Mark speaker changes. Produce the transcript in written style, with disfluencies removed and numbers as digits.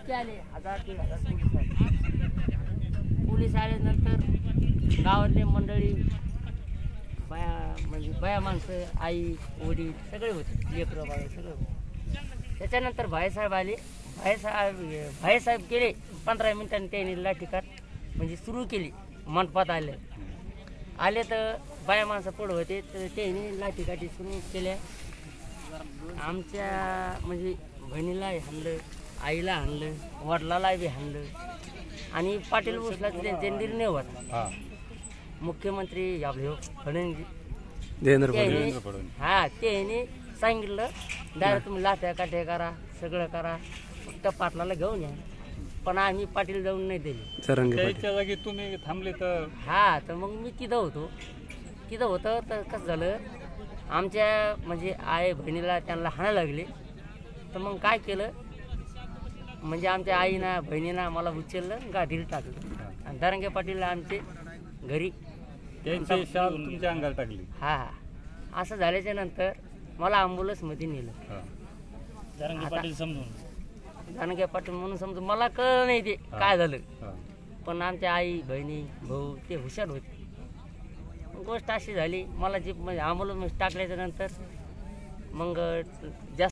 Speaker 1: इतके आले 1000-1500 पोलीस आले. पोलीस आल्यानंतर गावातले मंडळी म्हणजे बाया माणसं आई वडील सगळे होते, लेकरं बाळ सगळे होते. त्याच्यानंतर भाईसाहेब आले. भाईसाहेब केले 15 मिनिटांनी त्यांनी लाठीकाठ म्हणजे सुरू केली. मंडपात आले तर बाया माणसं पुढं होते तर त्यांनी लाठीकाठी सुरू केल्या. आमच्या म्हणजे बहिणीलाही हाणलं, आईला हाणलं, वडिलाला बी हाणलं. आणि पाटील भोसलेचा त्यांचे निर्णय होता. मुख्यमंत्री आपले फडणवीस त्यांनी सांगितलं डायरेक्ट तुम्ही लाट्या काठ्या करा, सगळं करा, फक्त पाटलाला घेऊन या. पण आम्ही पाटील जाऊन नाही दिले.
Speaker 2: त्याच्या जागी तुम्ही थांबले तर
Speaker 1: तर मग मी तिथं होतं तर कसं झालं, आमच्या म्हणजे आई बहिणीला त्यांना हाणायला लागले. तर मग काय केलं म्हणजे आमच्या आईना बहिणीना मला उचललं, गाडीला टाकलं आणि धरंगे पाटीलला आमचे घरी
Speaker 2: त्यांची शाल तुमच्या अंगाला टाकली.
Speaker 1: असं झाल्याच्या नंतर मला ॲम्ब्युलन्समध्ये नेलं.
Speaker 2: धरंगे पाटील म्हणून समजून मला कळलं नाही ते काय झालं. पण आमच्या आई बहिणी भाऊ ते हुशार होते. गोष्ट अशी झाली, मला जी म्हणजे ॲम्ब्युलन्समध्ये टाकल्याच्या नंतर मग जास्त